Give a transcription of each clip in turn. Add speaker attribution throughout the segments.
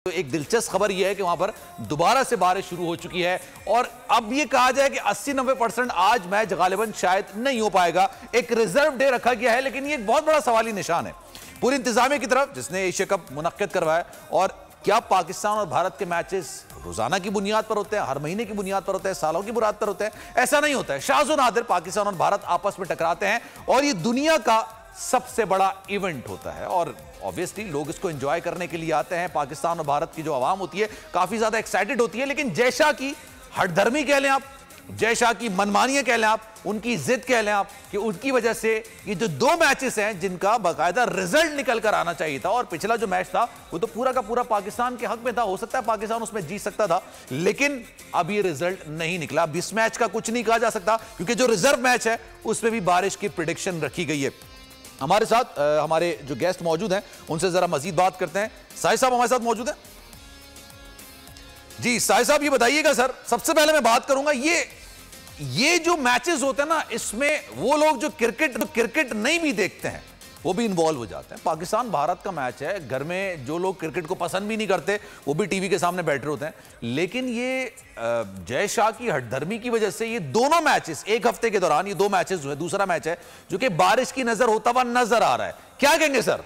Speaker 1: तो एक दिलचस्प खबर यह है कि वहां पर दोबारा से बारिश शुरू हो चुकी है और अब यह कहा जाए कि 80-90% आज मैच गालिबन शायद नहीं हो पाएगा। एक रिजर्व डे रखा गया है, लेकिन यह एक बहुत बड़ा सवाली निशान है पूरी इंतजामिया की तरफ जिसने एशिया कप मुनक्किद करवाया। और क्या पाकिस्तान और भारत के मैचेस रोजाना की बुनियाद पर होते हैं, हर महीने की बुनियाद पर होते हैं, सालों की बुनियाद पर होते हैं? ऐसा नहीं होता है। शाज़ो नादिर पाकिस्तान और भारत आपस में टकराते हैं और यह दुनिया का सबसे बड़ा इवेंट होता है और ऑब्वियसली लोग इसको एंजॉय करने के लिए आते हैं। पाकिस्तान और भारत की जो आवाम होती है काफी ज्यादा एक्साइटेड होती है, लेकिन जय शाह की हठधर्मी कह लें आप, जय शाह की मनमानियां कह लें आप, उनकी जिद कह लें आप, कि उनकी वजह से ये जो दो मैचेस हैं जिनका बाकायदा रिजल्ट निकल कर आना चाहिए था, और पिछला जो मैच था वो तो पूरा का पूरा पाकिस्तान के हक में था, हो सकता है पाकिस्तान उसमें जीत सकता था, लेकिन अब ये रिजल्ट नहीं निकला। अब इस मैच का कुछ नहीं कहा जा सकता क्योंकि जो रिजर्व मैच है उसमें भी बारिश की प्रेडिक्शन रखी गई है। हमारे साथ हमारे जो गेस्ट मौजूद हैं उनसे जरा मजीद बात करते हैं। साहिब साहब हमारे साथ मौजूद हैं। जी साहिब साहब ये बताइएगा सर, सबसे पहले मैं बात करूंगा ये जो मैचेस होते हैं ना, इसमें वो लोग जो क्रिकेट नहीं भी देखते हैं वो भी इन्वॉल्व हो जाते हैं। पाकिस्तान भारत का मैच है, घर में जो लोग क्रिकेट को पसंद भी नहीं करते वो भी टीवी के सामने बैठे होते हैं, लेकिन ये जय शाह की हठधर्मी की वजह से ये दोनों मैचेस एक हफ्ते के दौरान, ये दो मैचेस हुए, दूसरा मैच है जो कि बारिश की नजर होता हुआ नजर आ रहा है। क्या कहेंगे सर?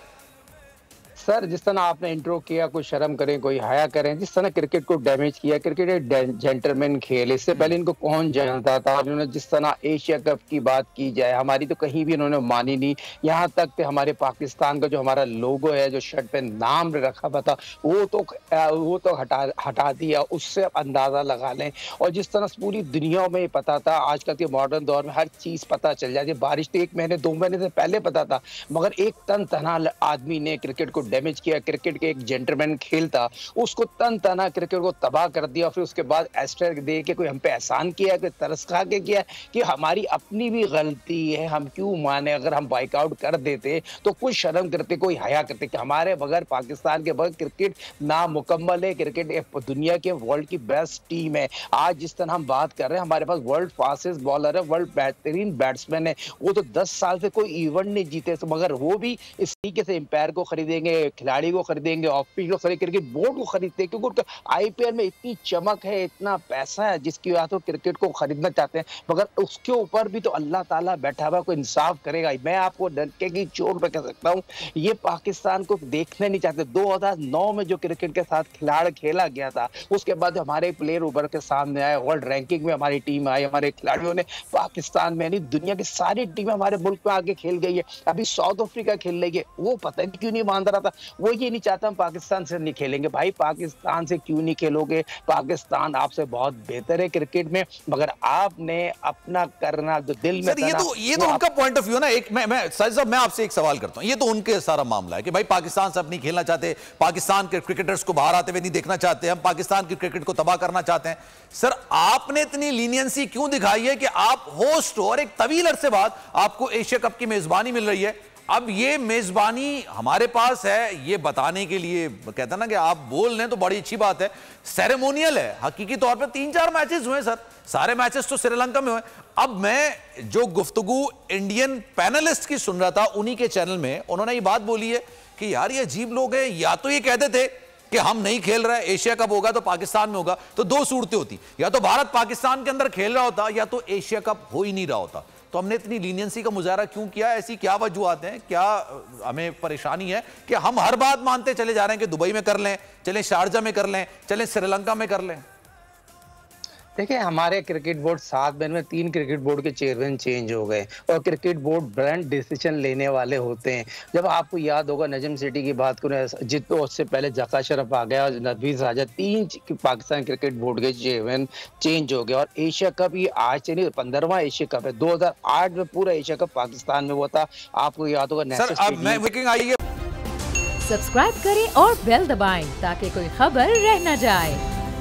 Speaker 2: सर, जिस तरह आपने इंट्रो किया, कोई शर्म करें कोई हया करें, जिस तरह क्रिकेट को डैमेज किया। क्रिकेट एक जेंटलमैन खेल, इससे पहले इनको कौन जानता था। उन्होंने जिस तरह एशिया कप की बात की जाए, हमारी तो कहीं भी इन्होंने मानी नहीं। यहाँ तक कि हमारे पाकिस्तान का जो हमारा लोगो है, जो शर्ट पे नाम रखा हुआ था, वो तो हटा दिया। उससे अंदाजा लगा लें। और जिस तरह पूरी दुनिया में पता था, आजकल के मॉडर्न दौर में हर चीज पता चल जाती है। बारिश तो 1 महीने 2 महीने से पहले पता था, मगर एक तना आदमी ने क्रिकेट को डैमेज किया। क्रिकेट के एक जेंटलमैन खेल था, उसको तना क्रिकेट को तबाह कर दिया। फिर उसके बाद एस्टर दे के कोई हम पे एहसान किया, कोई तरस खा के किया कि हमारी अपनी भी गलती है, हम क्यों माने। अगर हम बाइकआउट कर देते तो कुछ शर्म करते, कोई हया करते कि हमारे बगैर, पाकिस्तान के बगैर क्रिकेट नामुकम्मल है। क्रिकेट दुनिया के वर्ल्ड की बेस्ट टीम है। आज जिस तरह हम बात कर रहे हैं, हमारे पास वर्ल्ड फास्टेस्ट बॉलर है, वर्ल्ड बेहतरीन बैट्समैन है। वो तो 10 साल से कोई इवेंट नहीं जीते, मगर वो भी इस तरीके से एम्पायर को खरीदेंगे, खिलाड़ी को खरीदेंगे, ऑफ पिच को खरीदेंगे, क्रिकेट बोर्ड को खरीदते हैं, क्योंकि आईपीएल में इतनी चमक है, इतना पैसा है, जिसकी वजह से क्रिकेट को खरीदना चाहते हैं। मगर उसके ऊपर भी तो अल्लाह ताला बैठा हुआ, कोई इंसाफ करेगा। मैं आपको डंके की चोट पे कह सकता हूँ, ये पाकिस्तान को देखने नहीं चाहते। 2009 में जो क्रिकेट के साथ खिलाड़ खेला गया था, उसके बाद हमारे प्लेयर उभर के सामने आए, वर्ल्ड रैंकिंग में हमारी टीम आई, हमारे खिलाड़ियों ने पाकिस्तान में नहीं दुनिया की सारी टीमें हमारे मुल्क में आगे खेल गई है। अभी साउथ अफ्रीका खेल रही है, वो पता नहीं क्यों नहीं मान रहा था, वो ये नहीं चाहता हम पाकिस्तान से नहीं खेलेंगे। भाई पाकिस्तान से क्यों नहीं खेलोगे? पाकिस्तान आपसे बहुत बेहतर है क्रिकेट में, मगर आपने अपना करना जो दिल में था।
Speaker 1: ये तो उनका पॉइंट ऑफ व्यू ना। एक मैं साहिब मैं आपसे एक सवाल करता हूं, ये तो उनके सारा मामला है कि भाई पाकिस्तान से अब नहीं खेलना चाहते, पाकिस्तान के क्रिकेटर्स को बाहर आते हुए नहीं देखना चाहते, हम पाकिस्तान की क्रिकेट को तबाह करना चाहते हैं। सर, आपने इतनी लीनियंसी क्यों दिखाई है कि आप होस्ट हो और एक तवील अरसे बाद आपको एशिया कप की मेजबानी मिल रही है? अब ये मेजबानी हमारे पास है ये बताने के लिए, कहते हैं ना कि आप बोल लें तो बड़ी अच्छी बात है, सेरेमोनियल है। हकीकी तौर पे 3-4 मैचेस हुए सर, सारे मैचेस तो श्रीलंका में हुए। अब मैं जो गुफ्तगू इंडियन पैनलिस्ट की सुन रहा था, उन्हीं के चैनल में उन्होंने ये बात बोली है कि यार ये अजीब लोग हैं, या तो ये कहते थे कि हम नहीं खेल रहे, एशिया कप होगा तो पाकिस्तान में होगा, तो दो सूरतें होती, या तो भारत पाकिस्तान के अंदर खेल रहा होता, या तो एशिया कप हो ही नहीं रहा होता। तो हमने इतनी लीनियंसी का मुजाहरा क्यों किया? ऐसी क्या वजूहत हैं? क्या हमें परेशानी है कि हम हर बात मानते चले जा रहे हैं कि दुबई में कर लें, चलें शारजा में कर लें, चलें श्रीलंका में कर लें?
Speaker 2: देखिए, हमारे क्रिकेट बोर्ड 7 दिन में 3 क्रिकेट बोर्ड के चेयरमैन चेंज हो गए, और क्रिकेट बोर्ड ब्रांड डिसीजन लेने वाले होते हैं। जब आपको याद होगा, नजम सिटी की बात करें, जितो उससे पहले जका शरफ आ गया और नदवीज राजा, 3 पाकिस्तान क्रिकेट बोर्ड के चेयरमैन चेंज हो गए। और एशिया कप ये आज से नहीं, 15वां एशिया कप है। 2008 में पूरा एशिया कप पाकिस्तान में हुआ था, आपको याद होगा।
Speaker 3: सब्सक्राइब करें और बेल दबाएं ताकि कोई खबर रह न जाए।